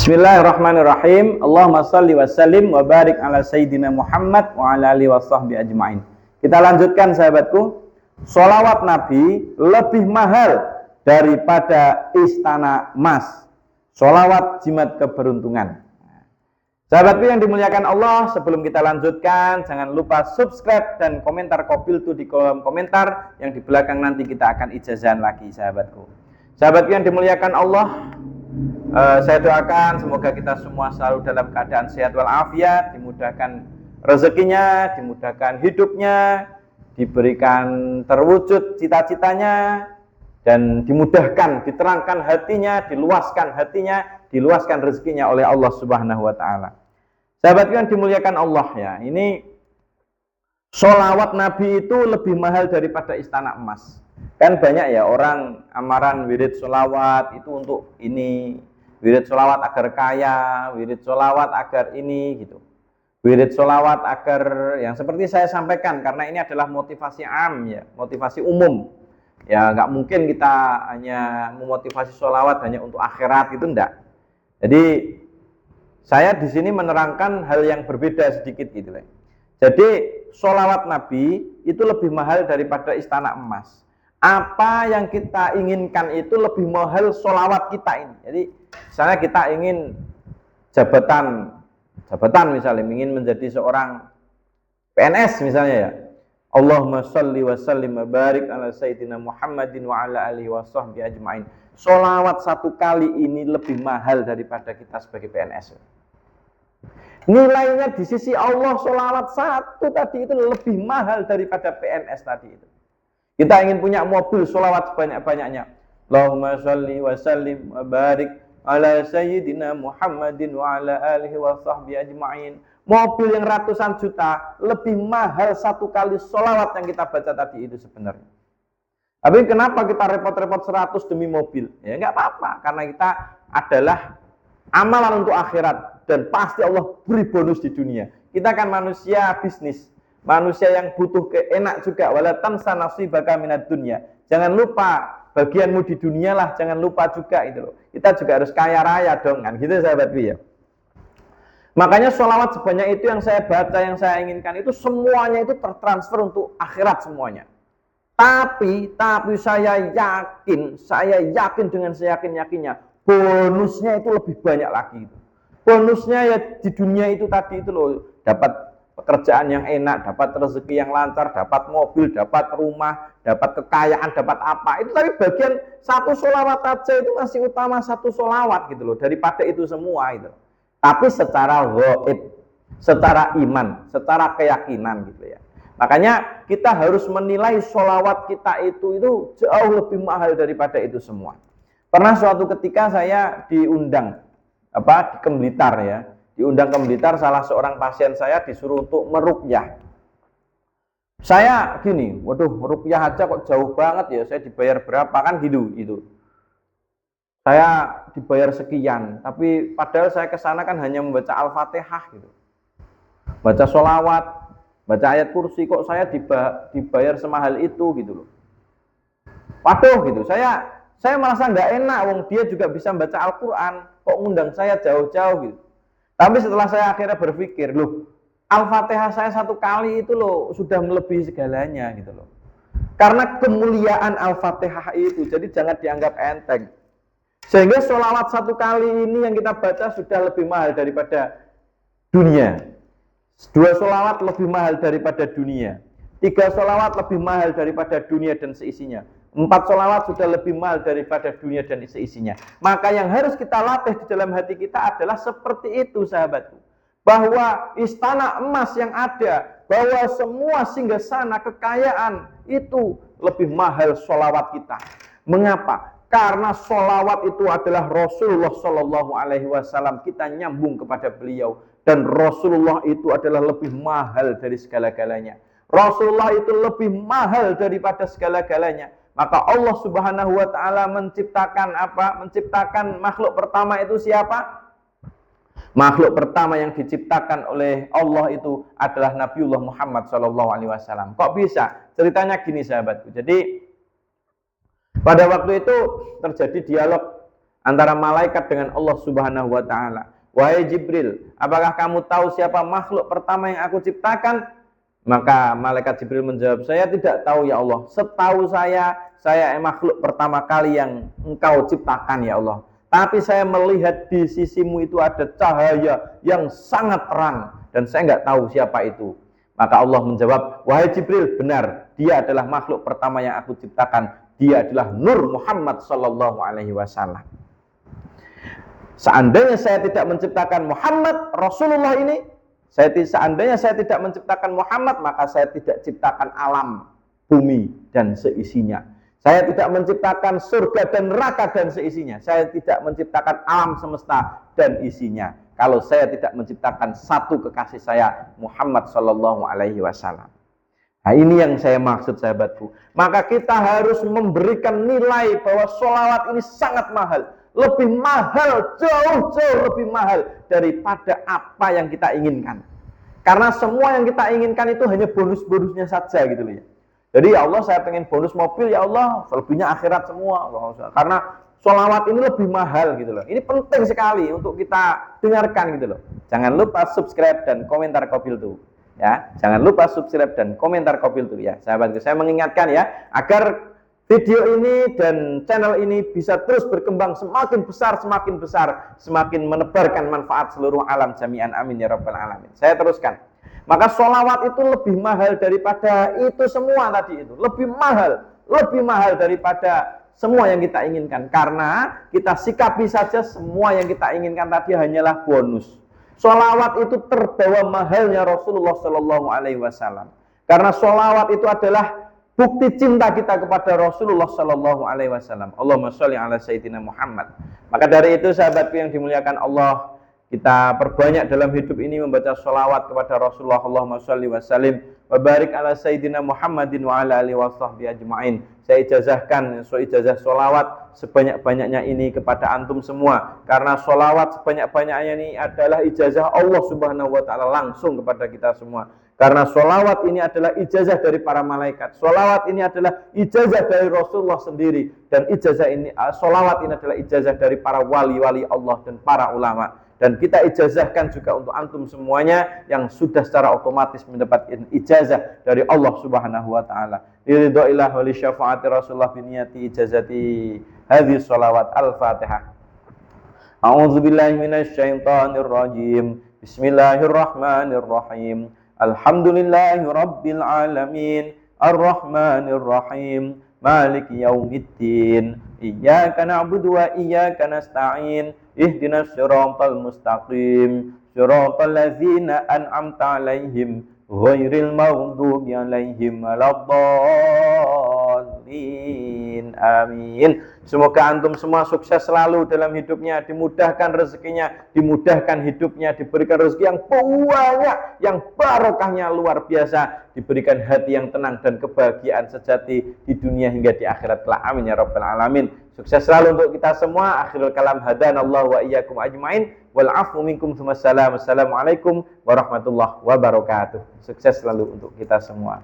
Bismillahirrahmanirrahim. Allahumma shalli wa sallim wa barik ala sayyidina Muhammad wa ala alihi wa sahbihi ajma'in. Kita lanjutkan sahabatku. Sholawat Nabi lebih mahal daripada istana emas. Sholawat jimat keberuntungan. Sahabatku yang dimuliakan Allah, sebelum kita lanjutkan, jangan lupa subscribe dan komentar Kopiltu di kolom komentar. Yang di belakang nanti kita akan ijazahan lagi sahabatku. Sahabatku yang dimuliakan Allah, saya doakan semoga kita semua selalu dalam keadaan sehat walafiat, dimudahkan rezekinya, dimudahkan hidupnya, diberikan terwujud cita-citanya, dan dimudahkan, diterangkan hatinya, diluaskan rezekinya oleh Allah Subhanahu wa taala. Sahabat yang dimuliakan Allah ya, ini sholawat Nabi itu lebih mahal daripada istana emas. Kan banyak ya orang amaran wirid sholawat itu untuk ini, wirid sholawat agar kaya, wirid sholawat agar ini gitu. Wirid sholawat agar yang seperti saya sampaikan, karena ini adalah motivasi am ya, motivasi umum. Ya nggak mungkin kita hanya memotivasi sholawat hanya untuk akhirat, itu enggak. Jadi saya di sini menerangkan hal yang berbeda sedikit gitu. Jadi sholawat Nabi itu lebih mahal daripada istana emas. Apa yang kita inginkan itu lebih mahal sholawat kita ini. Jadi misalnya kita ingin jabatan misalnya, ingin menjadi seorang PNS misalnya ya. Allahumma sholli wa sallim wa barik ala sayyidina Muhammadin wa ala alihi wa sahbihi ajma'in. Sholawat satu kali ini lebih mahal daripada kita sebagai PNS. Nilainya di sisi Allah sholawat satu tadi itu lebih mahal daripada PNS tadi itu. Kita ingin punya mobil sholawat sebanyak-banyaknya. Allahumma sholli wa sallim wa barik ala sayyidina Muhammadin wa ala alihi wa sahbihi ajma'in. Mobil yang ratusan juta lebih mahal satu kali sholawat yang kita baca tadi itu sebenarnya. Tapi kenapa kita repot-repot 100 demi mobil? Ya enggak apa-apa, karena kita adalah amalan untuk akhirat dan pasti Allah beri bonus di dunia. Kita kan manusia bisnis, manusia yang butuh enak juga. Wala tansa nasibaka minad dunya. Jangan lupa bagianmu di dunia lah, jangan lupa juga itu loh. Kita juga harus kaya raya dong kan, gitu sahabatku ya. Makanya sholawat sebanyak itu yang saya baca, yang saya inginkan itu semuanya itu tertransfer untuk akhirat semuanya. Tapi saya yakin dengan seyakin-yakinnya, bonusnya itu lebih banyak lagi. Bonusnya ya di dunia itu tadi itu loh, dapat pekerjaan yang enak, dapat rezeki yang lancar, dapat mobil, dapat rumah, dapat kekayaan, dapat apa. Itu tapi bagian satu sholawat aja itu masih utama satu sholawat gitu loh, daripada itu semua itu. Tapi secara ghaib, secara iman, secara keyakinan gitu ya. Makanya kita harus menilai sholawat kita itu jauh lebih mahal daripada itu semua. Pernah suatu ketika saya diundang di Blitar ya. Diundang ke Blitar, salah seorang pasien saya disuruh untuk meruqyah. Saya gini, waduh ruqyah aja kok jauh banget ya, saya dibayar berapa kan gitu. Saya dibayar sekian, tapi padahal saya ke sana kan hanya membaca Al-Fatihah gitu. Baca sholawat, baca ayat kursi, kok saya dibayar semahal itu gitu loh. Waduh gitu, saya merasa nggak enak, wong dia juga bisa baca Al-Quran, kok ngundang saya jauh-jauh gitu. Tapi setelah saya akhirnya berpikir, loh, Al-Fatihah saya satu kali itu loh sudah melebihi segalanya gitu loh. Karena kemuliaan Al-Fatihah itu, jadi jangan dianggap enteng. Sehingga sholawat satu kali ini yang kita baca sudah lebih mahal daripada dunia. 2 sholawat lebih mahal daripada dunia. 3 sholawat lebih mahal daripada dunia dan seisinya. 4 sholawat sudah lebih mahal daripada dunia dan seisinya. Maka yang harus kita latih di dalam hati kita adalah seperti itu sahabatku. Bahwa istana emas yang ada, bahwa semua singgasana kekayaan itu lebih mahal sholawat kita. Mengapa? Karena sholawat itu adalah Rasulullah Shallallahu Alaihi Wasallam. Kita nyambung kepada beliau. Dan Rasulullah itu adalah lebih mahal dari segala-galanya. Rasulullah itu lebih mahal daripada segala-galanya. Maka Allah Subhanahu wa taala menciptakan apa? Menciptakan makhluk pertama itu siapa? Makhluk pertama yang diciptakan oleh Allah itu adalah Nabiullah Muhammad sallallahu alaihi wasallam. Kok bisa? Ceritanya gini sahabatku. Jadi pada waktu itu terjadi dialog antara malaikat dengan Allah Subhanahu wa taala. Wahai Jibril, apakah kamu tahu siapa makhluk pertama yang aku ciptakan? Maka malaikat Jibril menjawab, saya tidak tahu ya Allah. Setahu saya makhluk pertama kali yang engkau ciptakan ya Allah. Tapi saya melihat di sisimu itu ada cahaya yang sangat terang. Dan saya nggak tahu siapa itu. Maka Allah menjawab, wahai Jibril, benar. Dia adalah makhluk pertama yang aku ciptakan. Dia adalah Nur Muhammad Sallallahu Alaihi Wasallam. Seandainya saya tidak menciptakan Muhammad Rasulullah ini, seandainya saya tidak menciptakan Muhammad, maka saya tidak ciptakan alam, bumi dan seisinya. Saya tidak menciptakan surga dan neraka dan seisinya. Saya tidak menciptakan alam semesta dan isinya. Kalau saya tidak menciptakan satu kekasih saya, Muhammad Sallallahu Alaihi Wasallam. Nah, ini yang saya maksud sahabatku. Maka kita harus memberikan nilai bahwa sholawat ini sangat mahal. Lebih mahal, jauh-jauh lebih mahal daripada apa yang kita inginkan. Karena semua yang kita inginkan itu hanya bonus-bonusnya saja gitu loh ya. Jadi ya Allah, saya pengen bonus mobil, ya Allah, selebihnya akhirat semua. Karena sholawat ini lebih mahal gitu loh. Ini penting sekali untuk kita dengarkan gitu loh. Jangan lupa subscribe dan komentar Kopil tuh. Ya, jangan lupa subscribe dan komentar Kopil tuh ya. Sahabatku, saya mengingatkan ya, agar video ini dan channel ini bisa terus berkembang semakin besar, semakin menebarkan manfaat seluruh alam jami'an, amin ya rabbal alamin. Saya teruskan. Maka sholawat itu lebih mahal daripada itu semua tadi itu. Lebih mahal daripada semua yang kita inginkan. Karena kita sikapi saja semua yang kita inginkan tadi hanyalah bonus. Sholawat itu terbawa mahalnya Rasulullah Sallallahu Alaihi Wasallam. Karena sholawat itu adalah bukti cinta kita kepada Rasulullah Sallallahu Alaihi Wasallam. Allahumma sholli ala Sayyidina Muhammad. Maka dari itu sahabatku yang dimuliakan Allah, kita perbanyak dalam hidup ini membaca sholawat kepada Rasulullah. Allahumma sholli wa sallim wa barik ala Sayyidina Muhammadin wa ala alihi wa sahbihi ajma'in. Saya ijazahkan ijazah sholawat sebanyak-banyaknya ini kepada antum semua. Karena sholawat sebanyak-banyaknya ini adalah ijazah Allah Subhanahu wa ta'ala langsung kepada kita semua. Karena sholawat ini adalah ijazah dari para malaikat. Sholawat ini adalah ijazah dari Rasulullah sendiri. Dan sholawat ini adalah ijazah dari para wali-wali Allah dan para ulama. Dan kita ijazahkan juga untuk antum semuanya yang sudah secara otomatis mendapatkan ijazah dari Allah Subhanahu wa ta'ala. Iridho'illah wa li syafaati Rasulullah biniyati ijazati hadhi sholawat al-Fatihah. A'udzu billahi minasyaitonir rajim. Bismillahirrahmanirrahim. Alhamdulillahi rabbil alamin. Ar-Rahmanir Rahim. Maliki yaumiddin. Iyyaka na'budu wa iyyaka nasta'in. Ihdinas siratal mustaqim. Siratal ladzina an'amta 'alaihim ghairil maghdubi 'alaihim waladdallin. Amin. Semoga antum semua sukses selalu dalam hidupnya, dimudahkan rezekinya, dimudahkan hidupnya, diberikan rezeki yang banyak, yang barokahnya luar biasa, diberikan hati yang tenang dan kebahagiaan sejati di dunia hingga di akhirat kelak. Amin ya rabbal alamin. Sukses selalu untuk kita semua. Akhirul kalam, hadanallahu wa iyyakum ajmain. Wal afu minkum tsumma salam. Assalamualaikum warahmatullahi wabarakatuh. Sukses selalu untuk kita semua.